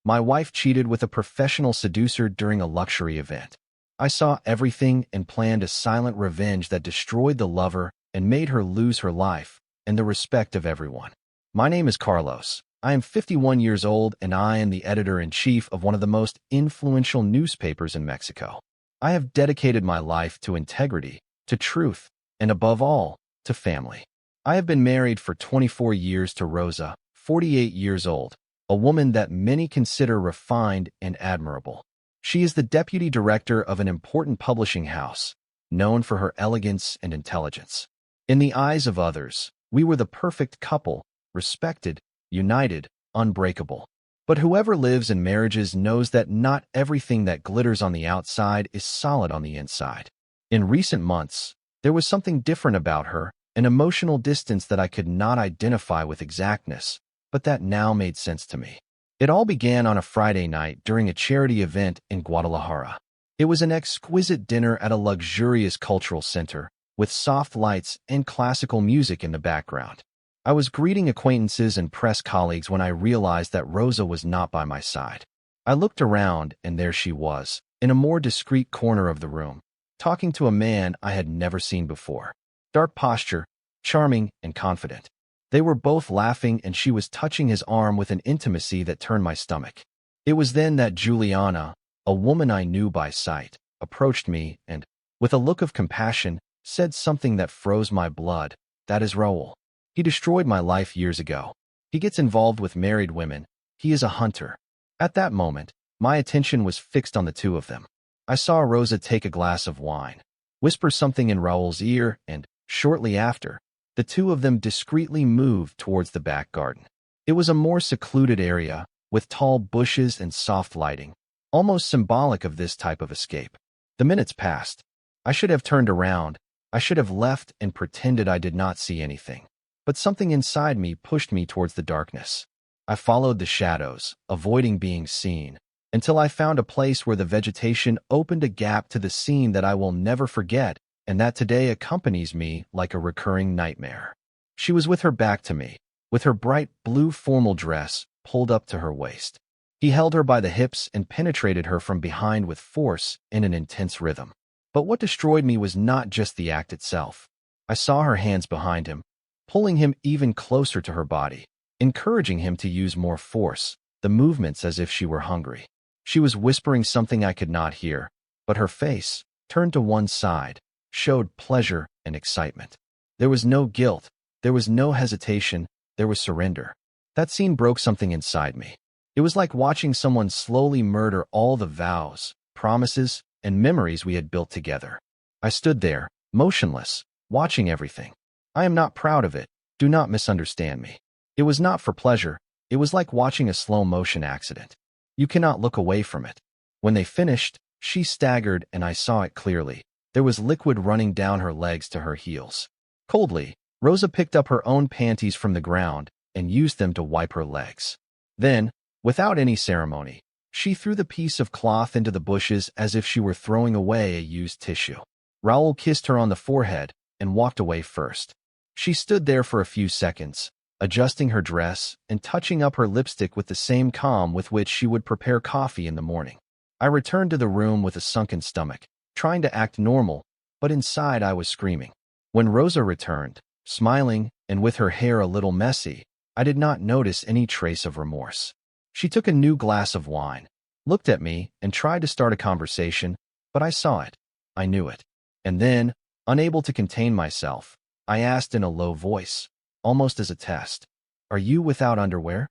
My wife cheated with a professional seducer during a luxury event. I saw everything and planned a silent revenge that destroyed the lover and made her lose her life and the respect of everyone. My name is Carlos. I am 51 years old and I am the editor-in-chief of one of the most influential newspapers in Mexico. I have dedicated my life to integrity, to truth, and above all, to family. I have been married for 24 years to Rosa, 48 years old, a woman that many consider refined and admirable. She is the deputy director of an important publishing house, known for her elegance and intelligence. In the eyes of others, we were the perfect couple, respected, united, unbreakable. But whoever lives in marriages knows that not everything that glitters on the outside is solid on the inside. In recent months, there was something different about her, an emotional distance that I could not identify with exactness, but that now made sense to me. It all began on a Friday night during a charity event in Guadalajara. It was an exquisite dinner at a luxurious cultural center, with soft lights and classical music in the background. I was greeting acquaintances and press colleagues when I realized that Rosa was not by my side. I looked around, and there she was, in a more discreet corner of the room, talking to a man I had never seen before. Dark posture, charming and confident. They were both laughing, and she was touching his arm with an intimacy that turned my stomach. It was then that Juliana, a woman I knew by sight, approached me and, with a look of compassion, said something that froze my blood. "That is Raul. He destroyed my life years ago. He gets involved with married women. He is a hunter." At that moment, my attention was fixed on the two of them. I saw Rosa take a glass of wine, whisper something in Raul's ear, and, shortly after, the two of them discreetly moved towards the back garden. It was a more secluded area, with tall bushes and soft lighting, almost symbolic of this type of escape. The minutes passed. I should have turned around. I should have left and pretended I did not see anything. But something inside me pushed me towards the darkness. I followed the shadows, avoiding being seen, until I found a place where the vegetation opened a gap to the scene that I will never forget and that today accompanies me like a recurring nightmare. She was with her back to me, with her bright blue formal dress pulled up to her waist. He held her by the hips and penetrated her from behind with force in an intense rhythm. But what destroyed me was not just the act itself. I saw her hands behind him, pulling him even closer to her body, encouraging him to use more force, the movements as if she were hungry. She was whispering something I could not hear, but her face, turned to one side, showed pleasure and excitement. There was no guilt, there was no hesitation, there was surrender. That scene broke something inside me. It was like watching someone slowly murder all the vows, promises, and memories we had built together. I stood there, motionless, watching everything. I am not proud of it, do not misunderstand me. It was not for pleasure, it was like watching a slow-motion accident. You cannot look away from it. When they finished, she staggered and I saw it clearly. There was liquid running down her legs to her heels. Coldly, Rosa picked up her own panties from the ground and used them to wipe her legs. Then, without any ceremony, she threw the piece of cloth into the bushes as if she were throwing away a used tissue. Raul kissed her on the forehead and walked away first. She stood there for a few seconds, adjusting her dress and touching up her lipstick with the same calm with which she would prepare coffee in the morning. I returned to the room with a sunken stomach, trying to act normal, but inside I was screaming. When Rosa returned, smiling and with her hair a little messy, I did not notice any trace of remorse. She took a new glass of wine, looked at me, and tried to start a conversation, but I saw it. I knew it. And then, unable to contain myself, I asked in a low voice, almost as a test, "Are you without underwear?"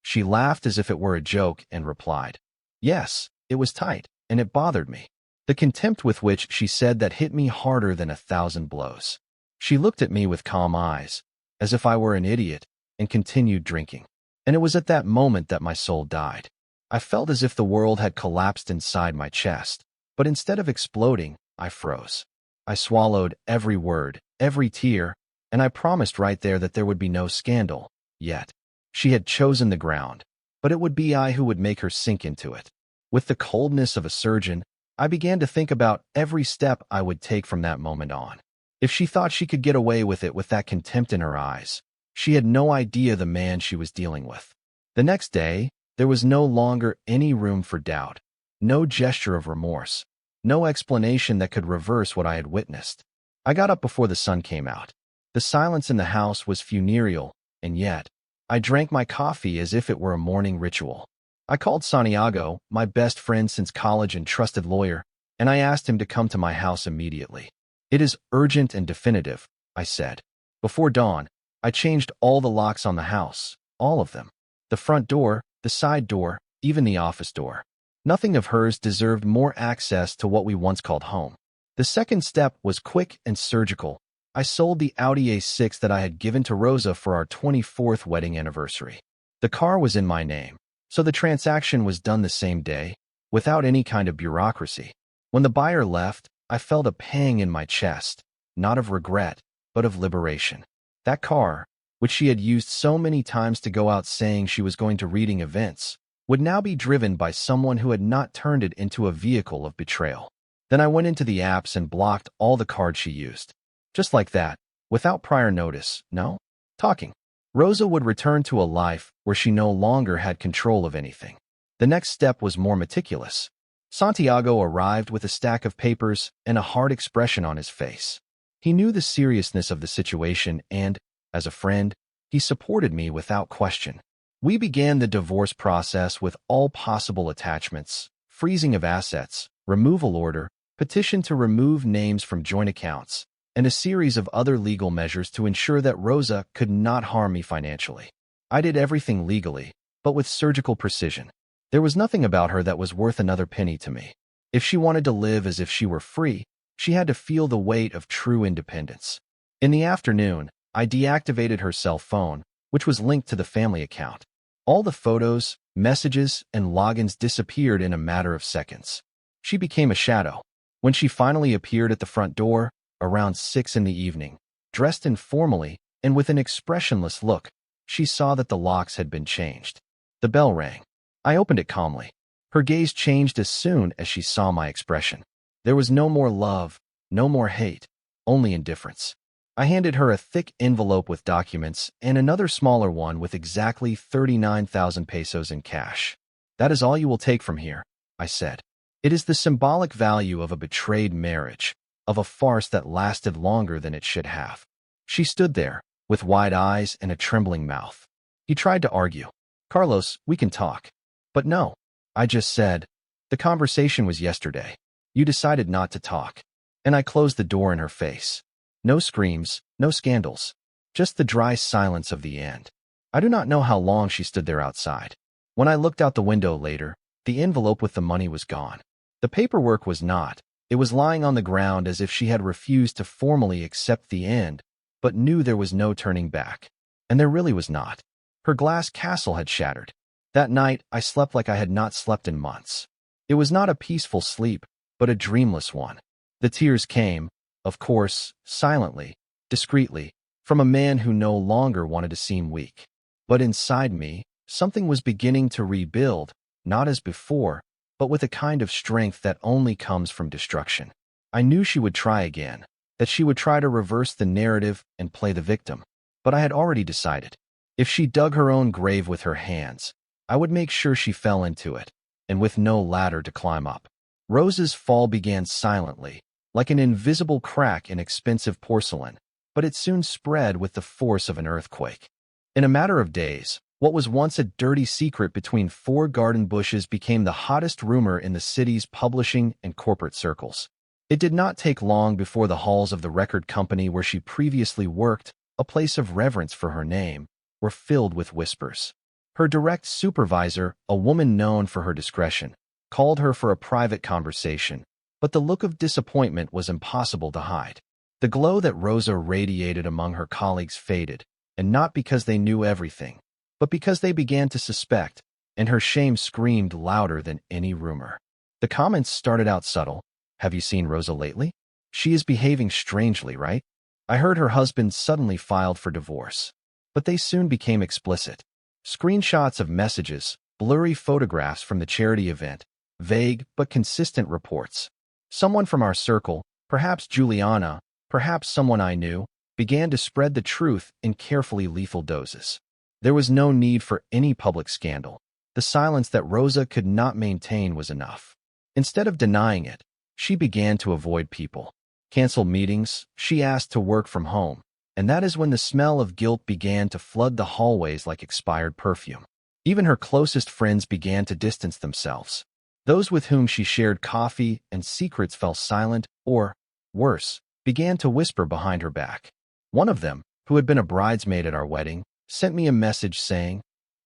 She laughed as if it were a joke and replied, "Yes, it was tight, and it bothered me." The contempt with which she said that hit me harder than 1,000 blows. She looked at me with calm eyes, as if I were an idiot, and continued drinking. And it was at that moment that my soul died. I felt as if the world had collapsed inside my chest, but instead of exploding, I froze. I swallowed every word, every tear, and I promised right there that there would be no scandal, yet. She had chosen the ground, but it would be I who would make her sink into it. With the coldness of a surgeon, I began to think about every step I would take from that moment on. If she thought she could get away with it with that contempt in her eyes, she had no idea the man she was dealing with. The next day, There was no longer any room for doubt, no gesture of remorse, no explanation that could reverse what I had witnessed. I got up before the sun came out. The silence in the house was funereal, and yet, I drank my coffee as if it were a morning ritual. I called Santiago, my best friend since college and trusted lawyer, and I asked him to come to my house immediately. "It is urgent and definitive," I said. Before dawn, I changed all the locks on the house, all of them. The front door, the side door, even the office door. Nothing of hers deserved more access to what we once called home. The second step was quick and surgical. I sold the Audi A6 that I had given to Rosa for our 24th wedding anniversary. The car was in my name, so the transaction was done the same day, without any kind of bureaucracy. When the buyer left, I felt a pang in my chest, not of regret, but of liberation. That car, which she had used so many times to go out saying she was going to reading events, would now be driven by someone who had not turned it into a vehicle of betrayal. Then I went into the apps and blocked all the cards she used. Just like that, without prior notice, no talking. Rosa would return to a life where she no longer had control of anything. The next step was more meticulous. Santiago arrived with a stack of papers and a hard expression on his face. He knew the seriousness of the situation and, as a friend, he supported me without question. We began the divorce process with all possible attachments, freezing of assets, removal order, petition to remove names from joint accounts, and a series of other legal measures to ensure that Rosa could not harm me financially. I did everything legally, but with surgical precision. There was nothing about her that was worth another penny to me. If she wanted to live as if she were free, she had to feel the weight of true independence. In the afternoon, I deactivated her cell phone, which was linked to the family account. All the photos, messages, and logins disappeared in a matter of seconds. She became a shadow. When she finally appeared at the front door, around 6 in the evening, dressed informally and with an expressionless look, she saw that the locks had been changed. The bell rang. I opened it calmly. Her gaze changed as soon as she saw my expression. There was no more love, no more hate, only indifference. I handed her a thick envelope with documents and another smaller one with exactly 39,000 pesos in cash. "That is all you will take from here," I said. "It is the symbolic value of a betrayed marriage, of a farce that lasted longer than it should have." She stood there, with wide eyes and a trembling mouth. He tried to argue. "Carlos, we can talk." But no, I just said, "The conversation was yesterday. You decided not to talk." And I closed the door in her face. No screams, no scandals, just the dry silence of the end. I do not know how long she stood there outside. When I looked out the window later, the envelope with the money was gone. The paperwork was not. It was lying on the ground as if she had refused to formally accept the end, but knew there was no turning back. And there really was not. Her glass castle had shattered. That night, I slept like I had not slept in months. It was not a peaceful sleep, but a dreamless one. The tears came, of course, silently, discreetly, from a man who no longer wanted to seem weak. But inside me, something was beginning to rebuild, not as before, but with a kind of strength that only comes from destruction. I knew she would try again, that she would try to reverse the narrative and play the victim. But I had already decided. If she dug her own grave with her hands, I would make sure she fell into it, and with no ladder to climb up. Rosa's fall began silently, like an invisible crack in expensive porcelain, but it soon spread with the force of an earthquake. In a matter of days, what was once a dirty secret between 4 garden bushes became the hottest rumor in the city's publishing and corporate circles. It did not take long before the halls of the record company where she previously worked, a place of reverence for her name, were filled with whispers. Her direct supervisor, a woman known for her discretion, called her for a private conversation, but the look of disappointment was impossible to hide. The glow that Rosa radiated among her colleagues faded, and not because they knew everything, but because they began to suspect, and her shame screamed louder than any rumor. The comments started out subtle. "Have you seen Rosa lately? She is behaving strangely, right? I heard her husband suddenly filed for divorce." But they soon became explicit. Screenshots of messages, blurry photographs from the charity event, vague but consistent reports. Someone from our circle, perhaps Juliana, perhaps someone I knew, began to spread the truth in carefully lethal doses. There was no need for any public scandal. The silence that Rosa could not maintain was enough. Instead of denying it, she began to avoid people. Cancel meetings, she asked to work from home, and that is when the smell of guilt began to flood the hallways like expired perfume. Even her closest friends began to distance themselves. Those with whom she shared coffee and secrets fell silent or, worse, began to whisper behind her back. One of them, who had been a bridesmaid at our wedding, sent me a message saying,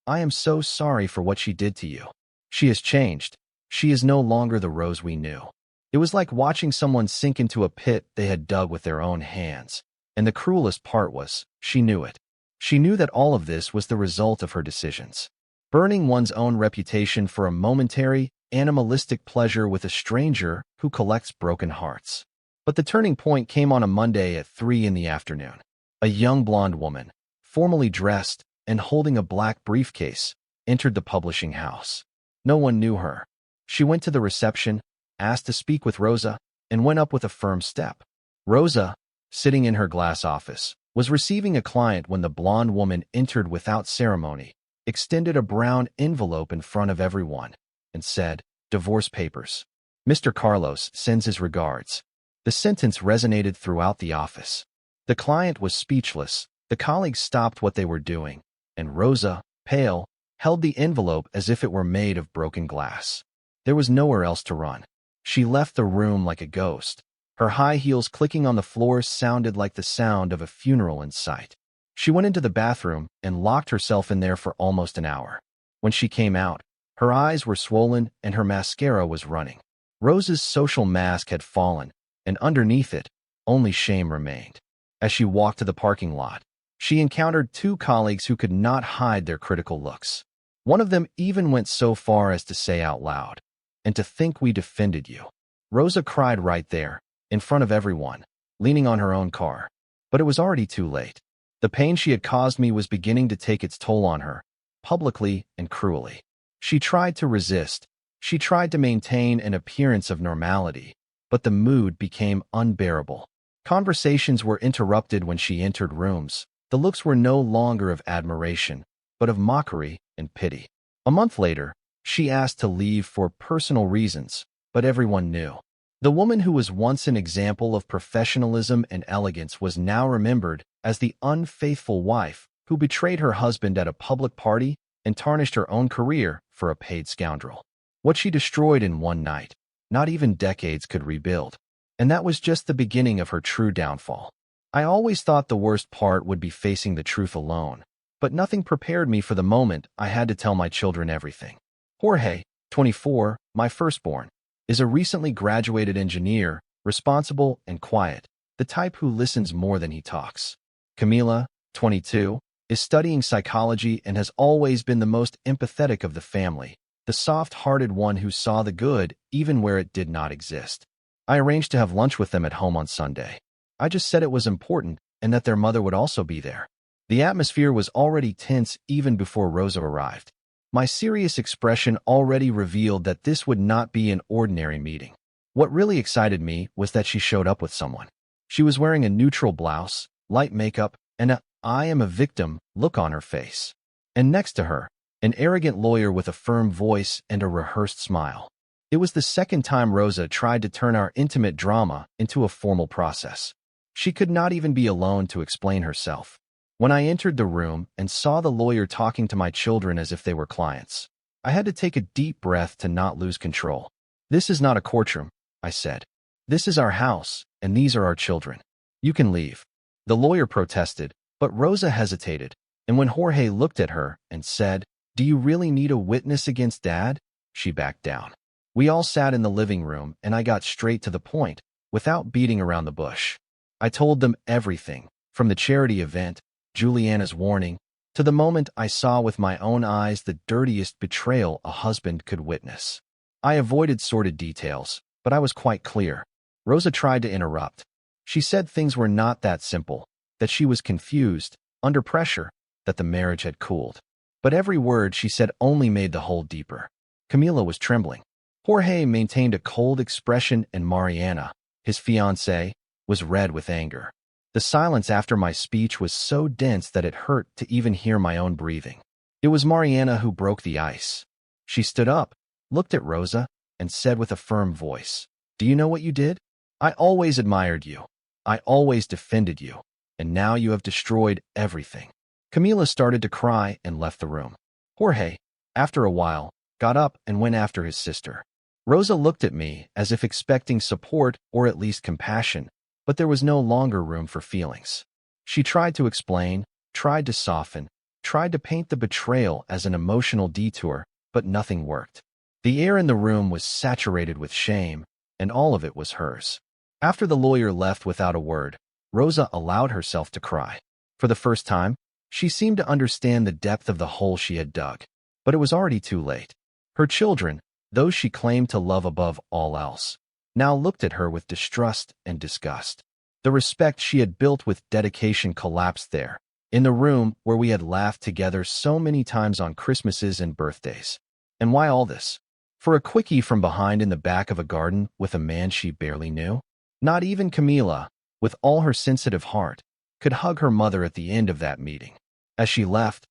"I am so sorry for what she did to you. She has changed. She is no longer the Rose we knew." It was like watching someone sink into a pit they had dug with their own hands. And the cruelest part was, she knew it. She knew that all of this was the result of her decisions. Burning one's own reputation for a momentary, animalistic pleasure with a stranger who collects broken hearts. But the turning point came on a Monday at 3 in the afternoon. A young blonde woman, formally dressed and holding a black briefcase, entered the publishing house. No one knew her. She went to the reception, asked to speak with Rosa, and went up with a firm step. Rosa, sitting in her glass office, was receiving a client when the blonde woman entered without ceremony, extended a brown envelope in front of everyone, and said, "Divorce papers. Mr. Carlos sends his regards." The sentence resonated throughout the office. The client was speechless, the colleagues stopped what they were doing, and Rosa, pale, held the envelope as if it were made of broken glass. There was nowhere else to run. She left the room like a ghost. Her high heels clicking on the floor sounded like the sound of a funeral in sight. She went into the bathroom and locked herself in there for almost an hour. When she came out, her eyes were swollen and her mascara was running. Rosa's social mask had fallen, and underneath it, only shame remained. As she walked to the parking lot, she encountered two colleagues who could not hide their critical looks. One of them even went so far as to say out loud, "And to think we defended you." Rosa cried right there, in front of everyone, leaning on her own car. But it was already too late. The pain she had caused me was beginning to take its toll on her, publicly and cruelly. She tried to resist. She tried to maintain an appearance of normality, but the mood became unbearable. Conversations were interrupted when she entered rooms. The looks were no longer of admiration, but of mockery and pity. A month later, she asked to leave for personal reasons, but everyone knew. The woman who was once an example of professionalism and elegance was now remembered as the unfaithful wife who betrayed her husband at a public party and tarnished her own career for a paid scoundrel. What she destroyed in one night, not even decades could rebuild. And that was just the beginning of her true downfall. I always thought the worst part would be facing the truth alone, but nothing prepared me for the moment I had to tell my children everything. Jorge, 24, my firstborn, is a recently graduated engineer, responsible and quiet, the type who listens more than he talks. Camila, 22, is studying psychology and has always been the most empathetic of the family, the soft-hearted one who saw the good even where it did not exist. I arranged to have lunch with them at home on Sunday. I just said it was important and that their mother would also be there. The atmosphere was already tense even before Rosa arrived. My serious expression already revealed that this would not be an ordinary meeting. What really excited me was that she showed up with someone. She was wearing a neutral blouse, light makeup, and a "I am a victim" look on her face. And next to her, an arrogant lawyer with a firm voice and a rehearsed smile. It was the second time Rosa tried to turn our intimate drama into a formal process. She could not even be alone to explain herself. When I entered the room and saw the lawyer talking to my children as if they were clients, I had to take a deep breath to not lose control. "This is not a courtroom," I said. "This is our house, and these are our children. You can leave." The lawyer protested, but Rosa hesitated, and when Jorge looked at her and said, "Do you really need a witness against Dad?" she backed down. We all sat in the living room, and I got straight to the point, without beating around the bush. I told them everything, from the charity event, Juliana's warning, to the moment I saw with my own eyes the dirtiest betrayal a husband could witness. I avoided sordid details, but I was quite clear. Rosa tried to interrupt. She said things were not that simple, that she was confused, under pressure, that the marriage had cooled. But every word she said only made the hole deeper. Camila was trembling. Jorge maintained a cold expression, and Mariana, his fiancée, was red with anger. The silence after my speech was so dense that it hurt to even hear my own breathing. It was Mariana who broke the ice. She stood up, looked at Rosa, and said with a firm voice, "Do you know what you did? I always admired you. I always defended you. And now you have destroyed everything." Camila started to cry and left the room. Jorge, after a while, got up and went after his sister. Rosa looked at me as if expecting support or at least compassion, but there was no longer room for feelings. She tried to explain, tried to soften, tried to paint the betrayal as an emotional detour, but nothing worked. The air in the room was saturated with shame, and all of it was hers. After the lawyer left without a word, Rosa allowed herself to cry. For the first time, she seemed to understand the depth of the hole she had dug. But it was already too late. Her children, those she claimed to love above all else, now looked at her with distrust and disgust. The respect she had built with dedication collapsed there, in the room where we had laughed together so many times on Christmases and birthdays. And why all this? For a quickie from behind in the back of a garden with a man she barely knew? Not even Camila, with all her sensitive heart, could hug her mother at the end of that meeting. As she left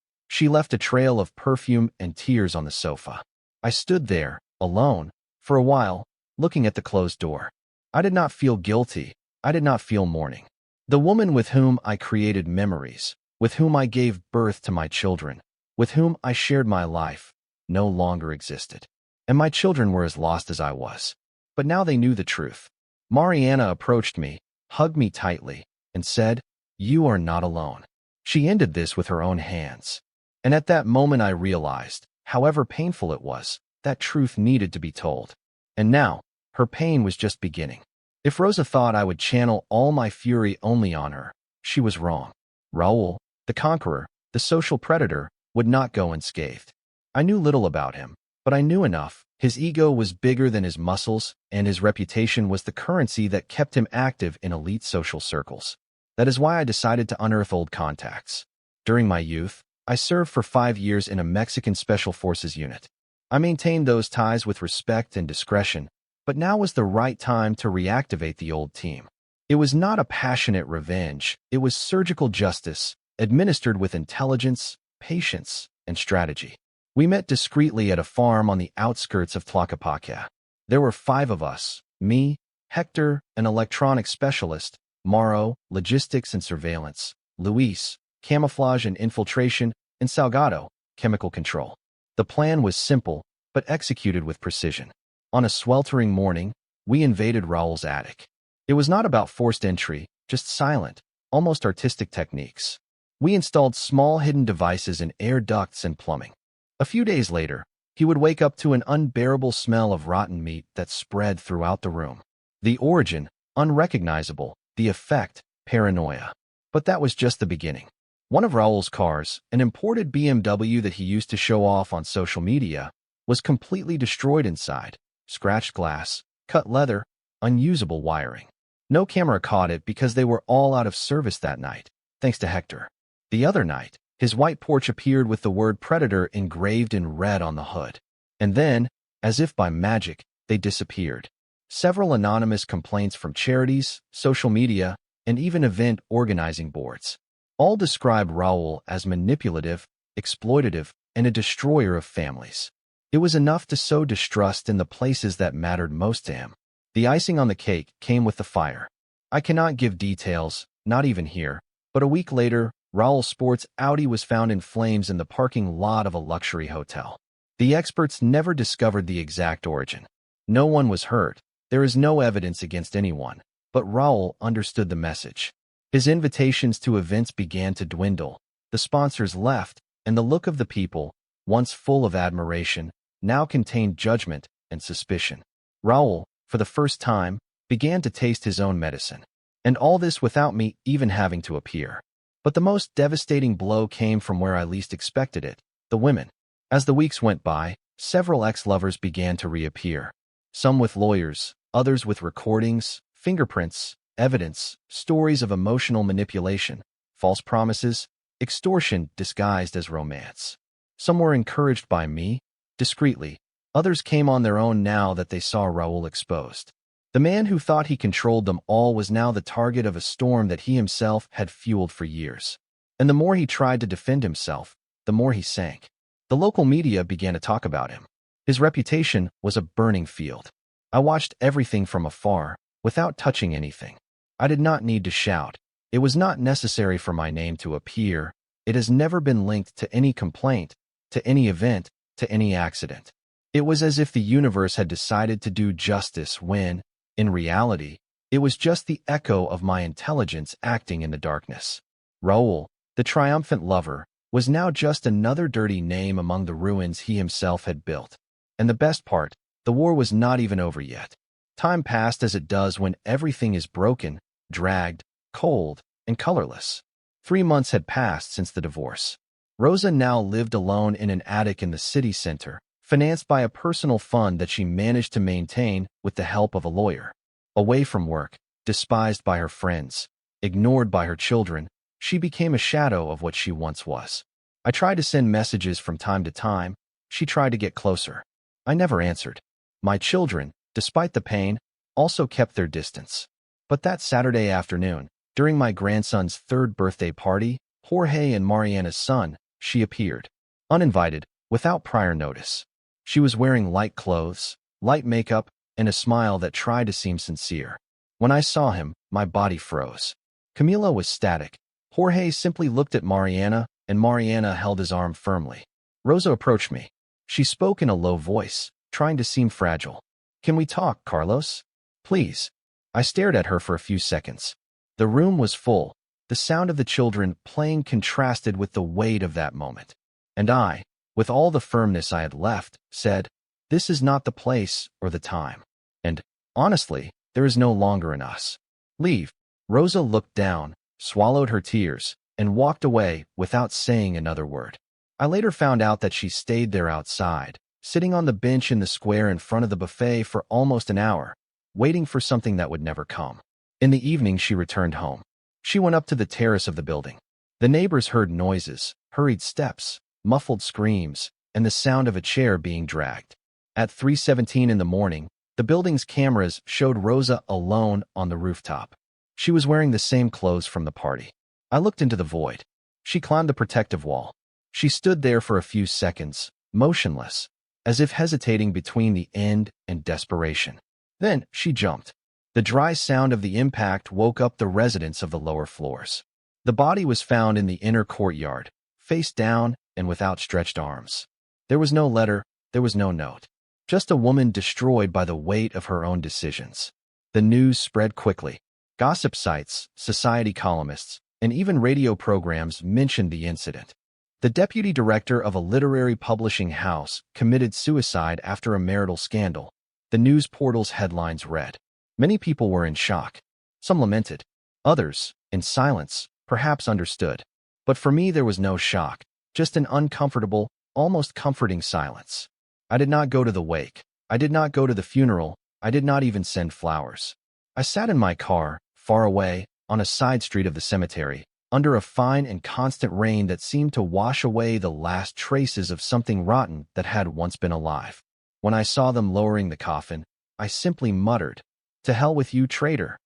a trail of perfume and tears on the sofa. I stood there, alone, for a while, looking at the closed door. I did not feel guilty. I did not feel mourning. The woman with whom I created memories, with whom I gave birth to my children, with whom I shared my life, no longer existed. And my children were as lost as I was. But now they knew the truth. Mariana approached me, hugged me tightly, and said, "You are not alone." She ended this with her own hands. And at that moment I realized, however painful it was, that truth needed to be told. And now, her pain was just beginning. If Rosa thought I would channel all my fury only on her, she was wrong. Raul, the conqueror, the social predator, would not go unscathed. I knew little about him, but I knew enough. His ego was bigger than his muscles, and his reputation was the currency that kept him active in elite social circles. That is why I decided to unearth old contacts. During my youth, I served for 5 years in a Mexican Special Forces unit. I maintained those ties with respect and discretion, but now was the right time to reactivate the old team. It was not a passionate revenge, it was surgical justice, administered with intelligence, patience, and strategy. We met discreetly at a farm on the outskirts of Tlaquepaque. There were 5 of us, me, Hector, an electronics specialist, Mauro, logistics and surveillance, Luis, camouflage and infiltration, and Salgado, chemical control. The plan was simple, but executed with precision. On a sweltering morning, we invaded Raul's attic. It was not about forced entry, just silent, almost artistic techniques. We installed small hidden devices in air ducts and plumbing. A few days later, he would wake up to an unbearable smell of rotten meat that spread throughout the room. The origin, unrecognizable, the effect, paranoia. But that was just the beginning. One of Raul's cars, an imported BMW that he used to show off on social media, was completely destroyed inside. Scratched glass, cut leather, unusable wiring. No camera caught it because they were all out of service that night, thanks to Hector. The other night, his white Porsche appeared with the word Predator engraved in red on the hood. And then, as if by magic, they disappeared. Several anonymous complaints from charities, social media, and even event organizing boards all describe Raul as manipulative, exploitative, and a destroyer of families. It was enough to sow distrust in the places that mattered most to him. The icing on the cake came with the fire. I cannot give details, not even here, but a week later, Raul's sports Audi was found in flames in the parking lot of a luxury hotel. The experts never discovered the exact origin. No one was hurt. There is no evidence against anyone, but Raul understood the message. His invitations to events began to dwindle, the sponsors left, and the look of the people, once full of admiration, now contained judgment and suspicion. Raul, for the first time, began to taste his own medicine. And all this without me even having to appear. But the most devastating blow came from where I least expected it, the women. As the weeks went by, several ex-lovers began to reappear. Some with lawyers, others with recordings, fingerprints, evidence, stories of emotional manipulation, false promises, extortion disguised as romance. Some were encouraged by me, discreetly. Others came on their own now that they saw Raul exposed. The man who thought he controlled them all was now the target of a storm that he himself had fueled for years. And the more he tried to defend himself, the more he sank. The local media began to talk about him. His reputation was a burning field. I watched everything from afar, without touching anything. I did not need to shout. It was not necessary for my name to appear. It has never been linked to any complaint, to any event, to any accident. It was as if the universe had decided to do justice when, in reality, it was just the echo of my intelligence acting in the darkness. Raoul, the triumphant lover, was now just another dirty name among the ruins he himself had built. And the best part, the war was not even over yet. Time passed as it does when everything is broken, dragged, cold, and colorless. 3 months had passed since the divorce. Rosa now lived alone in an attic in the city center, financed by a personal fund that she managed to maintain with the help of a lawyer. Away from work, despised by her friends, ignored by her children, she became a shadow of what she once was. I tried to send messages from time to time. She tried to get closer. I never answered. My children, despite the pain, also kept their distance. But that Saturday afternoon, during my grandson's 3rd birthday party, Jorge and Mariana's son, she appeared. Uninvited, without prior notice. She was wearing light clothes, light makeup, and a smile that tried to seem sincere. When I saw him, my body froze. Camilo was static. Jorge simply looked at Mariana, and Mariana held his arm firmly. Rosa approached me. She spoke in a low voice, trying to seem fragile. "Can we talk, Carlos? Please." I stared at her for a few seconds. The room was full. The sound of the children playing contrasted with the weight of that moment. And I, with all the firmness I had left, said, "This is not the place or the time. And, honestly, there is no longer in us. Leave." Rosa looked down, swallowed her tears, and walked away without saying another word. I later found out that she stayed there outside, sitting on the bench in the square in front of the buffet for almost an hour, waiting for something that would never come. In the evening, she returned home. She went up to the terrace of the building. The neighbors heard noises, hurried steps, muffled screams, and the sound of a chair being dragged. At 3:17 in the morning, the building's cameras showed Rosa alone on the rooftop. She was wearing the same clothes from the party. I looked into the void. She climbed the protective wall. She stood there for a few seconds, motionless, as if hesitating between the end and desperation. Then she jumped. The dry sound of the impact woke up the residents of the lower floors. The body was found in the inner courtyard, face down and with outstretched arms. There was no letter, there was no note. Just a woman destroyed by the weight of her own decisions. The news spread quickly. Gossip sites, society columnists, and even radio programs mentioned the incident. The deputy director of a literary publishing house committed suicide after a marital scandal. The news portal's headlines read. Many people were in shock. Some lamented. Others, in silence, perhaps understood. But for me there was no shock, just an uncomfortable, almost comforting silence. I did not go to the wake. I did not go to the funeral. I did not even send flowers. I sat in my car, far away, on a side street of the cemetery, under a fine and constant rain that seemed to wash away the last traces of something rotten that had once been alive. When I saw them lowering the coffin, I simply muttered, "To hell with you, traitor."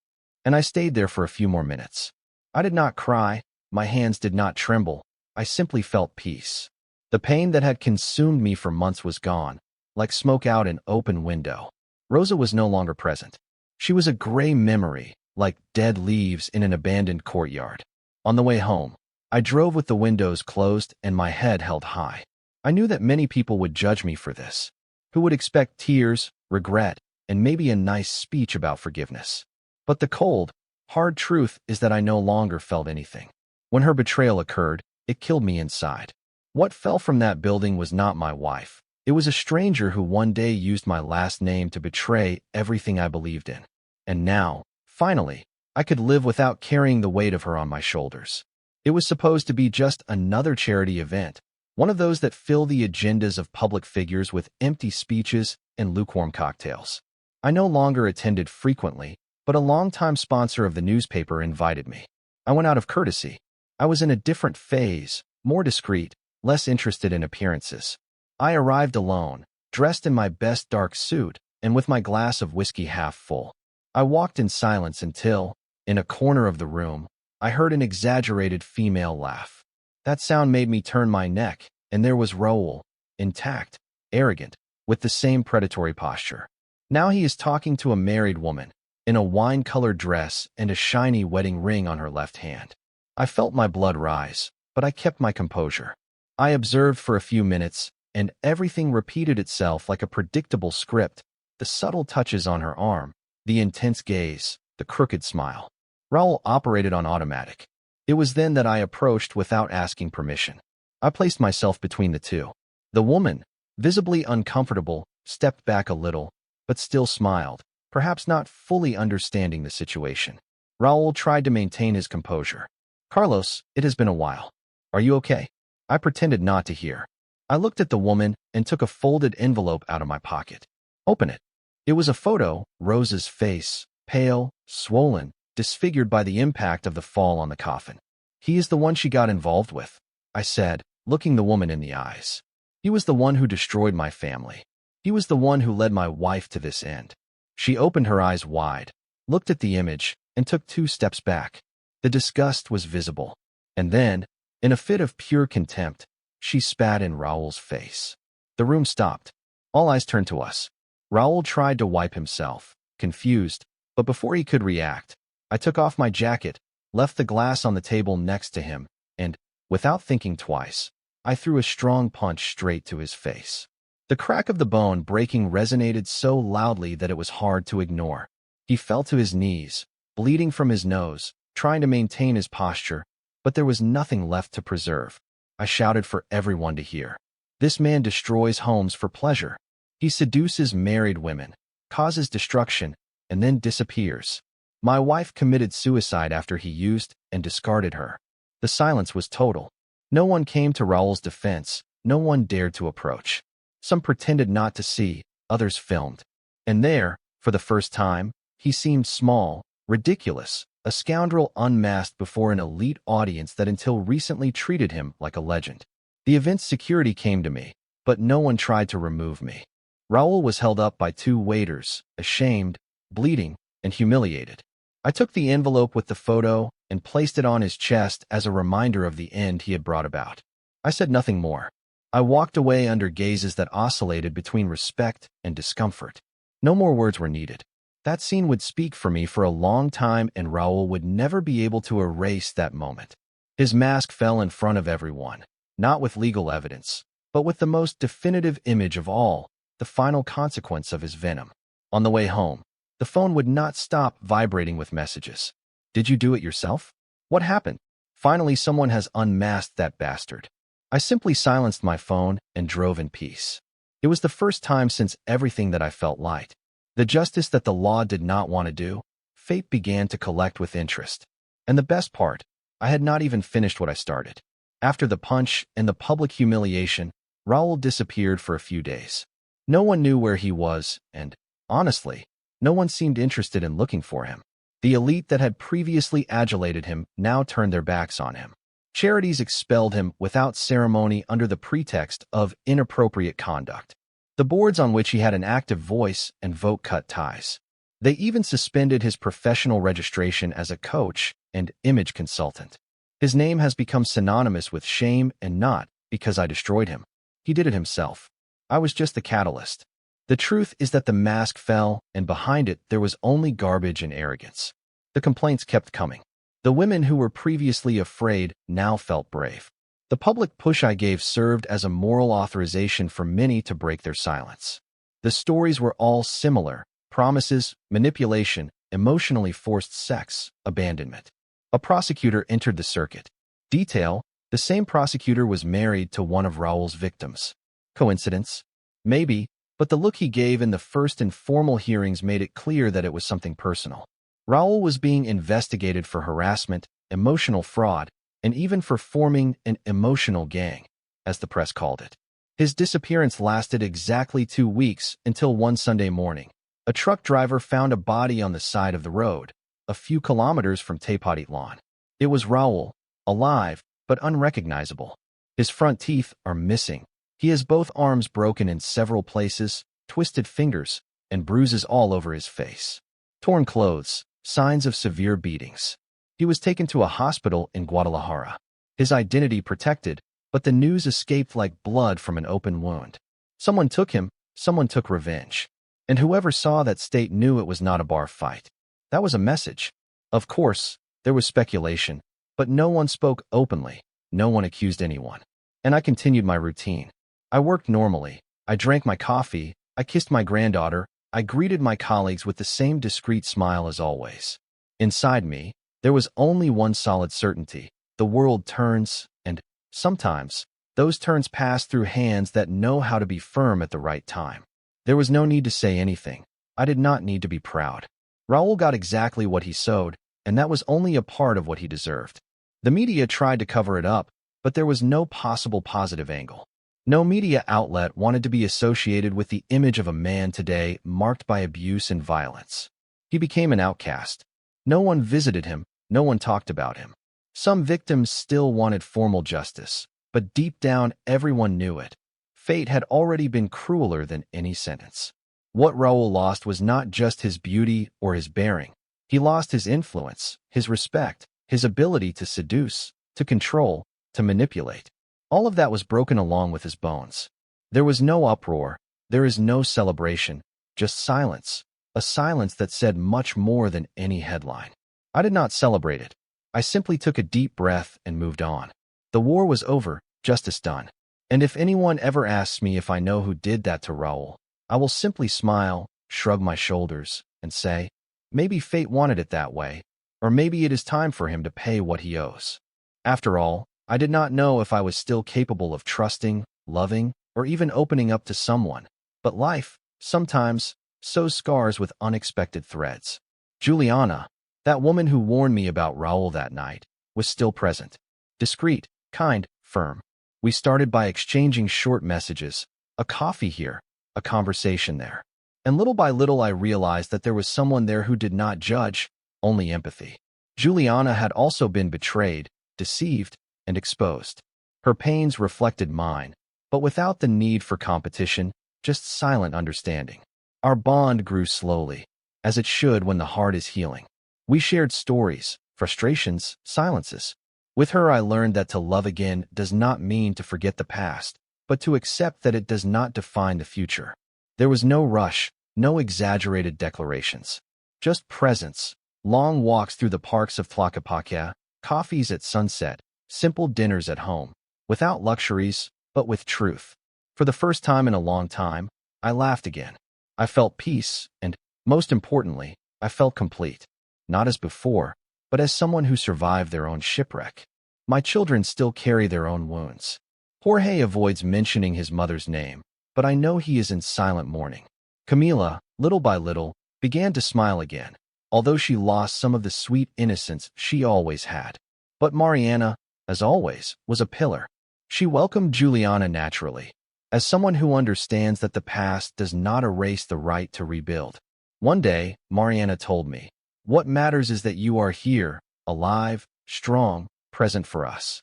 And I stayed there for a few more minutes. I did not cry, my hands did not tremble, I simply felt peace. The pain that had consumed me for months was gone, like smoke out an open window. Rosa was no longer present. She was a gray memory, like dead leaves in an abandoned courtyard. On the way home, I drove with the windows closed and my head held high. I knew that many people would judge me for this, who would expect tears, regret, and maybe a nice speech about forgiveness. But the cold, hard truth is that I no longer felt anything. When her betrayal occurred, it killed me inside. What fell from that building was not my wife. It was a stranger who one day used my last name to betray everything I believed in. And now, finally, I could live without carrying the weight of her on my shoulders. It was supposed to be just another charity event, one of those that fill the agendas of public figures with empty speeches and lukewarm cocktails. I no longer attended frequently, but a longtime sponsor of the newspaper invited me. I went out of courtesy. I was in a different phase, more discreet, less interested in appearances. I arrived alone, dressed in my best dark suit, and with my glass of whiskey half full. I walked in silence until, in a corner of the room, I heard an exaggerated female laugh. That sound made me turn my neck, and there was Raoul, intact, arrogant, with the same predatory posture. Now he is talking to a married woman, in a wine-colored dress and a shiny wedding ring on her left hand. I felt my blood rise, but I kept my composure. I observed for a few minutes, and everything repeated itself like a predictable script: the subtle touches on her arm, the intense gaze, the crooked smile. Raul operated on automatic. It was then that I approached without asking permission. I placed myself between the two. The woman, visibly uncomfortable, stepped back a little, but still smiled, perhaps not fully understanding the situation. Raul tried to maintain his composure. "Carlos, it has been a while. Are you okay?" I pretended not to hear. I looked at the woman and took a folded envelope out of my pocket. "Open it." It was a photo, Rose's face, pale, swollen, disfigured by the impact of the fall on the coffin. "He is the one she got involved with," I said, looking the woman in the eyes. "He was the one who destroyed my family. He was the one who led my wife to this end." She opened her eyes wide, looked at the image, and took 2 steps back. The disgust was visible. And then, in a fit of pure contempt, she spat in Raul's face. The room stopped. All eyes turned to us. Raul tried to wipe himself, confused, but before he could react, I took off my jacket, left the glass on the table next to him, and, without thinking twice, I threw a strong punch straight to his face. The crack of the bone breaking resonated so loudly that it was hard to ignore. He fell to his knees, bleeding from his nose, trying to maintain his posture, but there was nothing left to preserve. I shouted for everyone to hear. "This man destroys homes for pleasure. He seduces married women, causes destruction, and then disappears. My wife committed suicide after he used and discarded her." The silence was total. No one came to Raul's defense. No one dared to approach. Some pretended not to see, others filmed. And there, for the first time, he seemed small, ridiculous, a scoundrel unmasked before an elite audience that until recently treated him like a legend. The event's security came to me, but no one tried to remove me. Raul was held up by 2 waiters, ashamed, bleeding, and humiliated. I took the envelope with the photo and placed it on his chest as a reminder of the end he had brought about. I said nothing more. I walked away under gazes that oscillated between respect and discomfort. No more words were needed. That scene would speak for me for a long time, and Raul would never be able to erase that moment. His mask fell in front of everyone, not with legal evidence, but with the most definitive image of all, the final consequence of his venom. On the way home, the phone would not stop vibrating with messages. "Did you do it yourself? What happened? Finally, someone has unmasked that bastard." I simply silenced my phone and drove in peace. It was the first time since everything that I felt light. The justice that the law did not want to do, fate began to collect with interest. And the best part, I had not even finished what I started. After the punch and the public humiliation, Raul disappeared for a few days. No one knew where he was, and, honestly, no one seemed interested in looking for him. The elite that had previously adulated him now turned their backs on him. Charities expelled him without ceremony under the pretext of inappropriate conduct. The boards on which he had an active voice and vote cut ties. They even suspended his professional registration as a coach and image consultant. His name has become synonymous with shame, and not because I destroyed him. He did it himself. I was just the catalyst. The truth is that the mask fell, and behind it there was only garbage and arrogance. The complaints kept coming. The women who were previously afraid now felt brave. The public push I gave served as a moral authorization for many to break their silence. The stories were all similar: promises, manipulation, emotionally forced sex, abandonment. A prosecutor entered the circuit. Detail: the same prosecutor was married to one of Raul's victims. Coincidence? Maybe, but the look he gave in the first informal hearings made it clear that it was something personal. Raul was being investigated for harassment, emotional fraud, and even for forming an emotional gang, as the press called it. His disappearance lasted exactly 2 weeks until one Sunday morning. A truck driver found a body on the side of the road, a few kilometers from Tepatitlan. It was Raul, alive, but unrecognizable. His front teeth are missing. He has both arms broken in several places, twisted fingers, and bruises all over his face. Torn clothes, signs of severe beatings. He was taken to a hospital in Guadalajara. His identity protected, but the news escaped like blood from an open wound. Someone took him, Someone took revenge. And whoever saw that state knew it was not a bar fight. That was a message. Of course, there was speculation, but no one spoke openly. No one accused anyone. And I continued my routine. I worked normally. I drank my coffee. I kissed my granddaughter. I greeted my colleagues with the same discreet smile as always. Inside me, there was only one solid certainty. The world turns, and sometimes, those turns pass through hands that know how to be firm at the right time. There was no need to say anything. I did not need to be proud. Raul got exactly what he sowed, and that was only a part of what he deserved. The media tried to cover it up, but there was no possible positive angle. No media outlet wanted to be associated with the image of a man today marked by abuse and violence. He became an outcast. No one visited him, no one talked about him. Some victims still wanted formal justice, but deep down everyone knew it. Fate had already been crueler than any sentence. What Raul lost was not just his beauty or his bearing. He lost his influence, his respect, his ability to seduce, to control, to manipulate. All of that was broken along with his bones. There was no uproar, there is no celebration, just silence, a silence that said much more than any headline. I did not celebrate it. I simply took a deep breath and moved on. The war was over, justice done. And if anyone ever asks me if I know who did that to Raul, I will simply smile, shrug my shoulders, and say, maybe fate wanted it that way, or maybe it is time for him to pay what he owes. After all, I did not know if I was still capable of trusting, loving, or even opening up to someone. But life, sometimes, sews scars with unexpected threads. Juliana, that woman who warned me about Raul that night, was still present. Discreet, kind, firm. We started by exchanging short messages, a coffee here, a conversation there. And little by little I realized that there was someone there who did not judge, only empathy. Juliana had also been betrayed, deceived, and exposed. Her pains reflected mine, but without the need for competition, just silent understanding. Our bond grew slowly, as it should when the heart is healing. We shared stories, frustrations, silences. With her I learned that to love again does not mean to forget the past, but to accept that it does not define the future. There was no rush, no exaggerated declarations. Just presence, long walks through the parks of Tlaquepaque, coffees at sunset, simple dinners at home, without luxuries, but with truth. For the first time in a long time, I laughed again. I felt peace, and, most importantly, I felt complete. Not as before, but as someone who survived their own shipwreck. My children still carry their own wounds. Jorge avoids mentioning his mother's name, but I know he is in silent mourning. Camila, little by little, began to smile again, although she lost some of the sweet innocence she always had. But Mariana, as always, was a pillar. She welcomed Juliana naturally, as someone who understands that the past does not erase the right to rebuild. One day, Mariana told me, "What matters is that you are here, alive, strong, present for us."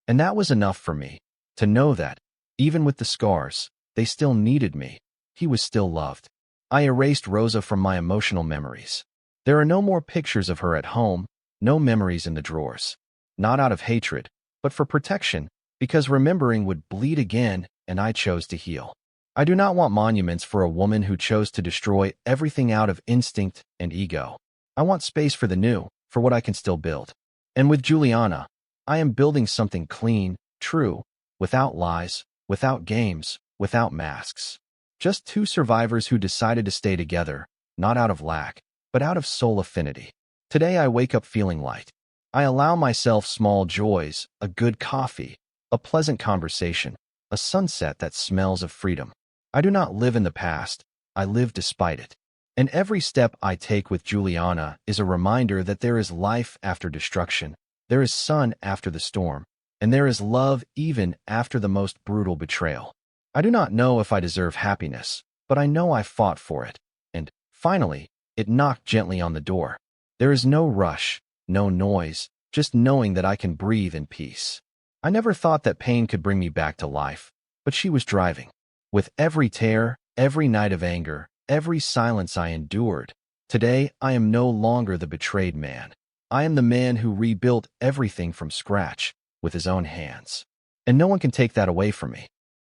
And that was enough for me, to know that, even with the scars, they still needed me. He was still loved. I erased Rosa from my emotional memories. There are no more pictures of her at home, no memories in the drawers. Not out of hatred, but for protection, because remembering would bleed again, and I chose to heal. I do not want monuments for a woman who chose to destroy everything out of instinct and ego. I want space for the new, for what I can still build. And with Juliana, I am building something clean, true, without lies, without games, without masks. Just two survivors who decided to stay together, not out of lack, but out of soul affinity. Today I wake up feeling light. I allow myself small joys, a good coffee, a pleasant conversation, a sunset that smells of freedom. I do not live in the past, I live despite it. And every step I take with Juliana is a reminder that there is life after destruction, there is sun after the storm, and there is love even after the most brutal betrayal. I do not know if I deserve happiness, but I know I fought for it. And, finally, it knocked gently on the door. There is no rush, no noise, just knowing that I can breathe in peace. I never thought that pain could bring me back to life, but she was driving. With every tear, every night of anger, every silence I endured, today I am no longer the betrayed man. I am the man who rebuilt everything from scratch, with his own hands. And no one can take that away from me.